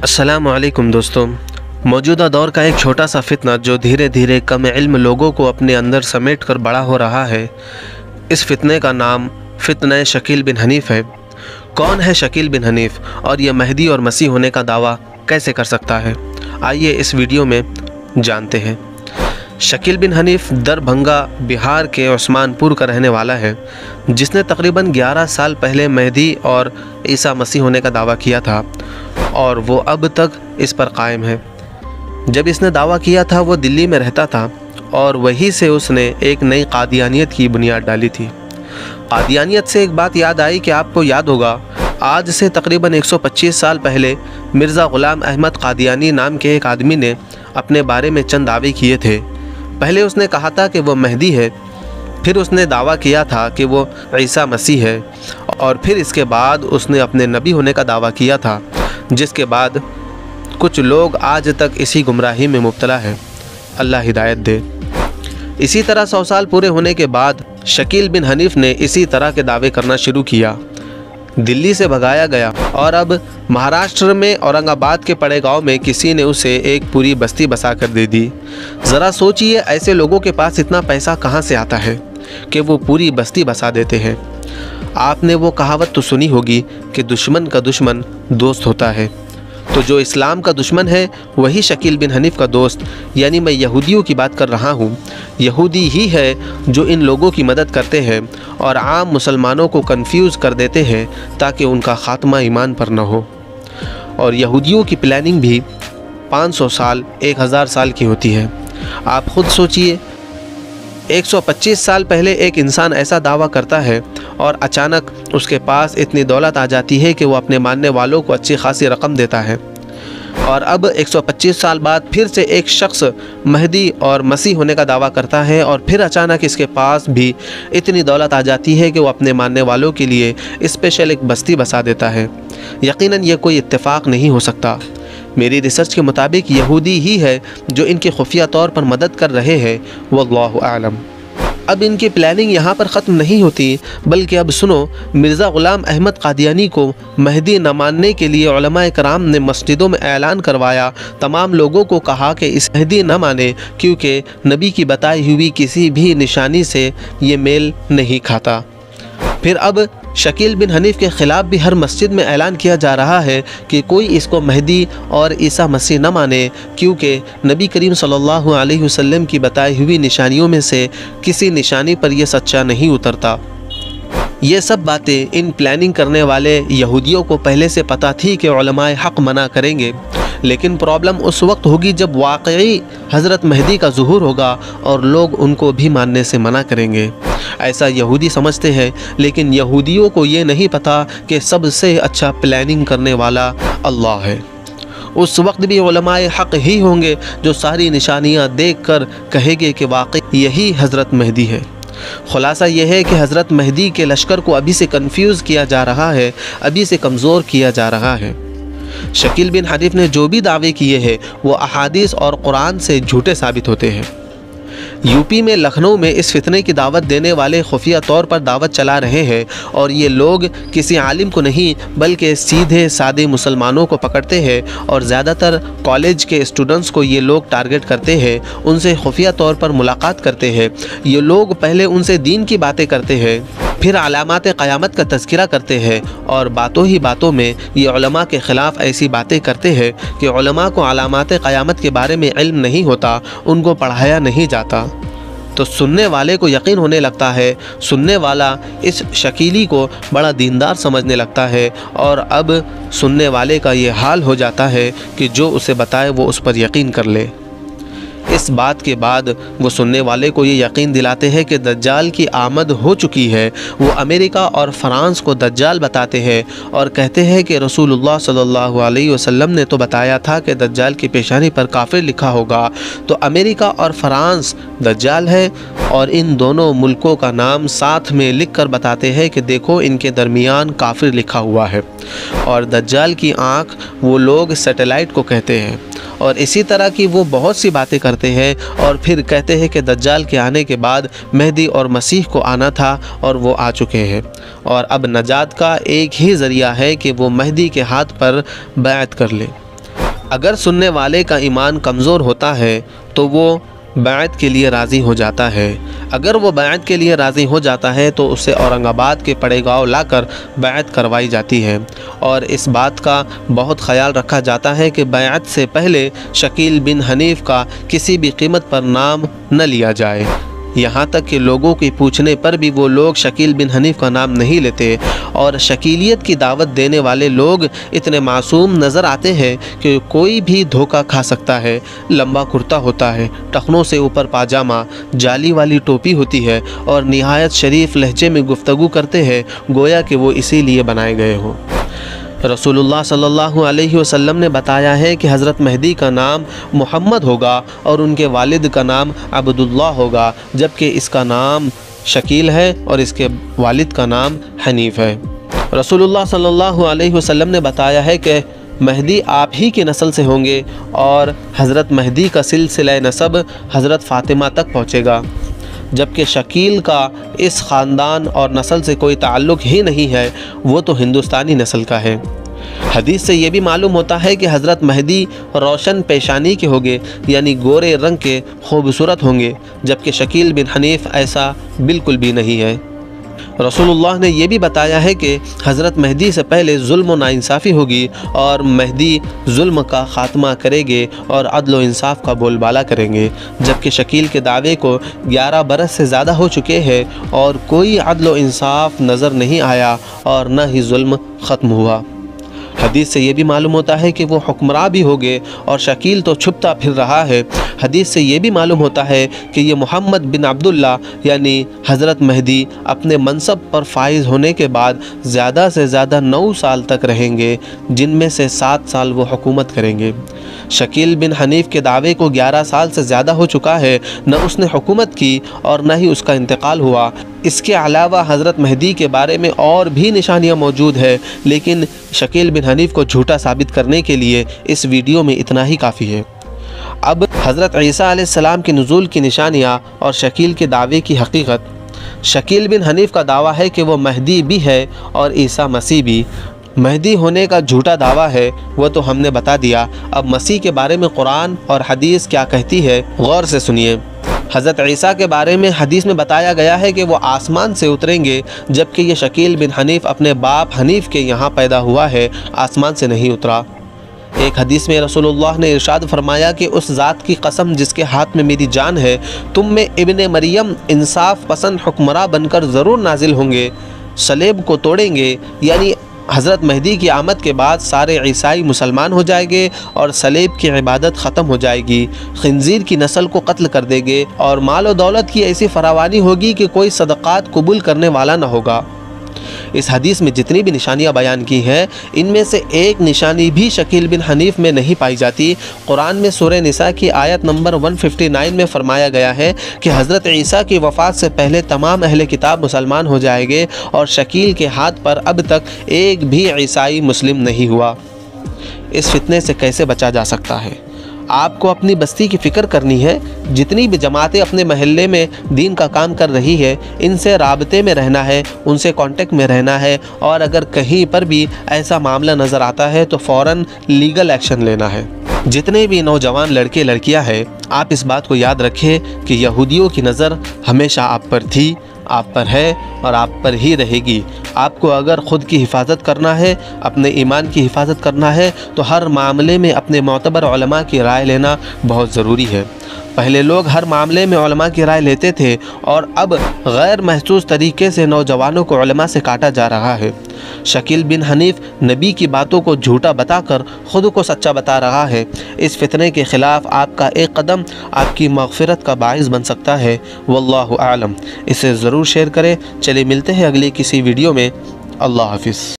अस्सलाम वालेकुम दोस्तों। मौजूदा दौर का एक छोटा सा फितना जो धीरे धीरे कम इल्म लोगों को अपने अंदर समेट कर बड़ा हो रहा है, इस फितने का नाम फितना शकील बिन हनीफ़ है। कौन है शकील बिन हनीफ़ और यह महदी और मसीह होने का दावा कैसे कर सकता है? आइए इस वीडियो में जानते हैं। शकील बिन हनीफ़ दरभंगा बिहार के उस्मानपुर का रहने वाला है, जिसने तकरीबन 11 साल पहले महदी और ईसा मसीह होने का दावा किया था और वो अब तक इस पर कायम है। जब इसने दावा किया था वो दिल्ली में रहता था और वहीं से उसने एक नई कादियानियत की बुनियाद डाली थी। कादियानियत से एक बात याद आई कि आपको याद होगा, आज से तकरीबन 125 साल पहले मिर्ज़ा ग़ुलाम अहमद कादियानी नाम के एक आदमी ने अपने बारे में चंद दावे किए थे। पहले उसने कहा था कि वो महदी है, फिर उसने दावा किया था कि वो ईसा मसीह है और फिर इसके बाद उसने अपने नबी होने का दावा किया था, जिसके बाद कुछ लोग आज तक इसी गुमराही में मुब्तला है। अल्लाह हिदायत दे। इसी तरह 100 साल पूरे होने के बाद शकील बिन हनीफ़ ने इसी तरह के दावे करना शुरू किया। दिल्ली से भगाया गया और अब महाराष्ट्र में औरंगाबाद के पड़े गांव में किसी ने उसे एक पूरी बस्ती बसा कर दे दी। ज़रा सोचिए, ऐसे लोगों के पास इतना पैसा कहाँ से आता है कि वो पूरी बस्ती बसा देते हैं। आपने वो कहावत तो सुनी होगी कि दुश्मन का दुश्मन दोस्त होता है, तो जो इस्लाम का दुश्मन है वही शकील बिन हनीफ़ का दोस्त, यानी मैं यहूदियों की बात कर रहा हूँ। यहूदी ही है जो इन लोगों की मदद करते हैं और आम मुसलमानों को कंफ्यूज कर देते हैं ताकि उनका ख़ात्मा ईमान पर न हो। और यहूदियों की प्लानिंग भी 500 साल 1000 साल की होती है। आप ख़ुद सोचिए, 125 साल पहले एक इंसान ऐसा दावा करता है और अचानक उसके पास इतनी दौलत आ जाती है कि वो अपने मानने वालों को अच्छी खासी रकम देता है। और अब 125 साल बाद फिर से एक शख्स महदी और मसीह होने का दावा करता है और फिर अचानक इसके पास भी इतनी दौलत आ जाती है कि वो अपने मानने वालों के लिए स्पेशल एक बस्ती बसा देता है। यकीनन ये कोई इत्तेफाक नहीं हो सकता। मेरी रिसर्च के मुताबिक यहूदी ही है जो इनके खुफिया तौर पर मदद कर रहे हैं। वल्लाहु आलम। अब इनकी प्लानिंग यहाँ पर ख़त्म नहीं होती, बल्कि अब सुनो, मिर्ज़ा ग़ुलाम अहमद कादियानी को महदी न मानने के लिए उलमा कराम ने मस्जिदों में ऐलान करवाया। तमाम लोगों को कहा कि इस महदी न माने, क्योंकि नबी की बताई हुई किसी भी निशानी से ये मेल नहीं खाता। फिर अब शकील बिन हनीफ़ के ख़िलाफ़ भी हर मस्जिद में ऐलान किया जा रहा है कि कोई इसको महदी और ईसा मसीह न माने, क्योंकि नबी करीम सल्लल्लाहु अलैहि वसल्लम की बताई हुई निशानियों में से किसी निशानी पर यह सच्चा नहीं उतरता। ये सब बातें इन प्लानिंग करने वाले यहूदियों को पहले से पता थी कि उलमाए हक़ मना करेंगे, लेकिन प्रॉब्लम उस वक्त होगी जब वाकई हज़रत महदी का ज़ुहूर होगा और लोग उनको भी मानने से मना करेंगे। ऐसा यहूदी समझते हैं, लेकिन यहूदियों को ये नहीं पता कि सबसे अच्छा प्लानिंग करने वाला अल्लाह है। उस वक्त भी उलमाए हक़ ही होंगे जो सारी निशानियाँ देख कर कहेंगे कि वाकई यही हज़रत महदी है। खुलासा यह है कि हज़रत महदी के लश्कर को अभी से कन्फ्यूज़ किया जा रहा है, अभी से कमज़ोर किया जा रहा है। शकील बिन हनीफ़ ने जो भी दावे किए हैं वो अहादीस और कुरान से झूठे साबित होते हैं। यूपी में लखनऊ में इस फितने की दावत देने वाले खुफिया तौर पर दावत चला रहे हैं और ये लोग किसी आलिम को नहीं बल्कि सीधे सादे मुसलमानों को पकड़ते हैं और ज़्यादातर कॉलेज के स्टूडेंट्स को ये लोग टारगेट करते हैं, उनसे खुफिया तौर पर मुलाकात करते हैं। ये लोग पहले उनसे दीन की बातें करते हैं, फिर अलामात क़यामत का तज़किरा करते हैं और बातों ही बातों में ये उलमा के ख़िलाफ़ ऐसी बातें करते हैं कि उलमा को अलामात क़यामत के बारे में इल्म नहीं होता, उनको पढ़ाया नहीं जाता। तो सुनने वाले को यकीन होने लगता है, सुनने वाला इस शकीली को बड़ा दीनदार समझने लगता है और अब सुनने वाले का ये हाल हो जाता है कि जो उसे बताए वो उस पर यकीन कर ले। इस बात के बाद वो सुनने वाले को ये यकीन दिलाते हैं कि दज्जाल की आमद हो चुकी है। वो अमेरिका और फ़्रांस को दज्जाल बताते हैं और कहते हैं कि रसूलुल्लाह सल्लल्लाहु अलैहि वसल्लम ने तो बताया था कि दज्जाल की पेशानी पर काफिर लिखा होगा। तो अमेरिका और फ़्रांस दज्जाल है और इन दोनों मुल्कों का नाम साथ में लिख कर बताते हैं कि देखो इनके दरमियान काफिर लिखा हुआ है। और दज्जाल की आँख वो लोग सैटेलाइट को कहते हैं और इसी तरह की वो बहुत सी बातें करते हैं और फिर कहते हैं कि दज्जाल के आने के बाद महदी और मसीह को आना था और वो आ चुके हैं और अब नजात का एक ही ज़रिया है कि वो महदी के हाथ पर बैत कर ले। اگر سننے والے کا ایمان کمزور ہوتا ہے تو وہ بیعت کے لیے راضی ہو جاتا ہے۔ اگر وہ بیعت کے لیے راضی ہو جاتا ہے تو اسے اورنگ آباد کے پڑے گاؤں لا کر بیعت کروائی جاتی ہے، اور اس بات کا بہت خیال رکھا جاتا ہے کہ بیعت سے پہلے شکیل بن حنیف کا کسی بھی قیمت پر نام نہ لیا جائے۔ یہاں تک کہ لوگوں کے پوچھنے پر بھی وہ لوگ شکیل بن حنیف کا نام نہیں لیتے، اور شکیلیت کی دعوت دینے والے لوگ اتنے معصوم نظر آتے ہیں کہ کوئی بھی دھوکہ کھا سکتا ہے۔ لمبا کرتا ہوتا ہے، ٹخنوں سے اوپر پاجامہ، جالی والی ٹوپی ہوتی ہے، اور نہایت شریف لہجے میں گفتگو کرتے ہیں، گویا کہ وہ اسی لیے بنائے گئے ہوں۔ رسول اللہ صلی اللہ علیہ وسلم نے بتایا ہے کہ حضرت مہدی کا نام محمد ہوگا اور ان کے والد کا نام عبداللہ ہوگا، جبکہ اس کا نام شکیل ہے اور اس کے والد کا نام حنیف ہے۔ رسول اللہ صلی اللہ علیہ وسلم نے بتایا ہے کہ مہدی آپ ہی کی نسل سے ہوں گے، اور حضرت مہدی کا سلسلہ نسب حضرت فاطمہ تک پہنچے گا، جبکہ شکیل کا اس خاندان اور نسل سے کوئی تعلق ہی نہیں ہے، وہ تو ہندوستانی نسل کا ہے۔ حدیث سے یہ بھی معلوم ہوتا ہے کہ حضرت مہدی روشن پیشانی کے ہوں گے، یعنی گورے رنگ کے خوبصورت ہوں گے، جبکہ شکیل بن حنیف ایسا بالکل بھی نہیں ہے۔ رسول اللہ نے یہ بھی بتایا ہے کہ حضرت مہدی سے پہلے ظلم و ناانصافی ہوگی، اور مہدی ظلم کا خاتمہ کریں گے اور عدل و انصاف کا بول بالا کریں گے، جبکہ شکیل کے دعوے کو 11 برس سے زیادہ ہو چکے ہیں اور کوئی عدل و انصاف نظر نہیں آیا اور نہ ہی ظلم ختم ہوا۔ حدیث سے یہ بھی معلوم ہوتا ہے کہ وہ حکمراں بھی ہوگے، اور شکیل تو چھپتا پھر رہا ہے۔ حدیث سے یہ بھی معلوم ہوتا ہے کہ یہ محمد بن عبداللہ یعنی حضرت مہدی اپنے منصب پر فائز ہونے کے بعد زیادہ سے زیادہ 9 سال تک رہیں گے، جن میں سے 7 سال وہ حکومت کریں گے۔ شکیل بن حنیف کے دعوے کو 11 سال سے زیادہ ہو چکا ہے، نہ اس نے حکومت کی اور نہ ہی اس کا انتقال ہوا۔ اس کے علاوہ حضرت مہدی کے بارے میں اور بھی نشانیاں موجود ہیں، لیکن شکیل بن حنیف کو جھوٹا ثابت کرنے کے لیے اس ویڈیو میں اتنا ہی کافی ہے۔ اب حضرت عیسیٰ علیہ السلام کے نزول کی نشانیاں اور شکیل کے دعوے کی حقیقت۔ شکیل بن حنیف کا دعویٰ ہے کہ وہ مہدی بھی ہے اور عیسیٰ مسیح بھی۔ مہدی ہونے کا جھوٹا دعویٰ ہے، وہ تو ہم نے بتا دیا۔ اب مسیح کے بارے میں قرآن اور حدیث کیا کہتی ہے، غور سے سنیے۔ حضرت عیسیٰ کے بارے میں حدیث میں بتایا گیا ہے کہ وہ آسمان سے اتریں گے، جبکہ یہ شکیل بن حنیف اپنے باپ حنیف کے یہاں پیدا ہوا ہے، آسمان سے نہیں اترا۔ ایک حدیث میں رسول اللہ نے ارشاد فرمایا کہ اس ذات کی قسم جس کے ہاتھ میں میری جان ہے، تم میں ابن مریم انصاف پسند حکمراں بن کر ضرور نازل ہوں گے، صلیب کو توڑیں گے، یعنی حضرت مہدی کی آمد کے بعد سارے عیسائی مسلمان ہو جائیں گے اور صلیب کی عبادت ختم ہو جائے گی، خنزیر کی نسل کو قتل کر دیں گے، اور مال و دولت کی ایسی فراوانی ہوگی کہ کوئی صدقات قبول کرنے والا نہ ہوگا۔ اس حدیث میں جتنی بھی نشانیاں بیان کی ہیں، ان میں سے ایک نشانی بھی شکیل بن حنیف میں نہیں پائی جاتی۔ قرآن میں سورہ نساء کی آیت نمبر 159 میں فرمایا گیا ہے کہ حضرت عیسیٰ کی وفات سے پہلے تمام اہل کتاب مسلمان ہو جائیں گے، اور شکیل کے ہاتھ پر اب تک ایک بھی عیسائی مسلم نہیں ہوا۔ اس فتنے سے کیسے بچا جا سکتا ہے؟ آپ کو اپنی بستی کی فکر کرنی ہے۔ جتنی بھی جماعتیں اپنے محلے میں دین کا کام کر رہی ہے، ان سے رابطے میں رہنا ہے، ان سے کانٹیکٹ میں رہنا ہے، اور اگر کہیں پر بھی ایسا معاملہ نظر آتا ہے تو فوراً لیگل ایکشن لینا ہے۔ جتنے بھی نوجوان لڑکے لڑکیاں ہیں، آپ اس بات کو یاد رکھیں کہ یہودیوں کی نظر ہمیشہ آپ پر تھی، آپ پر ہے اور آپ پر ہی رہے گی۔ آپ کو اگر خود کی حفاظت کرنا ہے، اپنے ایمان کی حفاظت کرنا ہے، تو ہر معاملے میں اپنے معتبر علماء کی رائے لینا بہت ضروری ہے۔ پہلے لوگ ہر معاملے میں علماء کی رائے لیتے تھے، اور اب غیر محسوس طریقے سے نوجوانوں کو علماء سے کاٹا جا رہا ہے۔ شکیل بن حنیف نبی کی باتوں کو جھوٹا بتا کر خود کو سچا بتا رہا ہے۔ اس فتنے کے خلاف آپ کا ایک قدم آپ کی مغفرت کا باعث بن سکتا ہے۔ واللہ اعلم۔ اسے ضرور شیئر کریں۔ چلے ملتے ہیں اگلی کسی ویڈیو میں۔ اللہ حافظ۔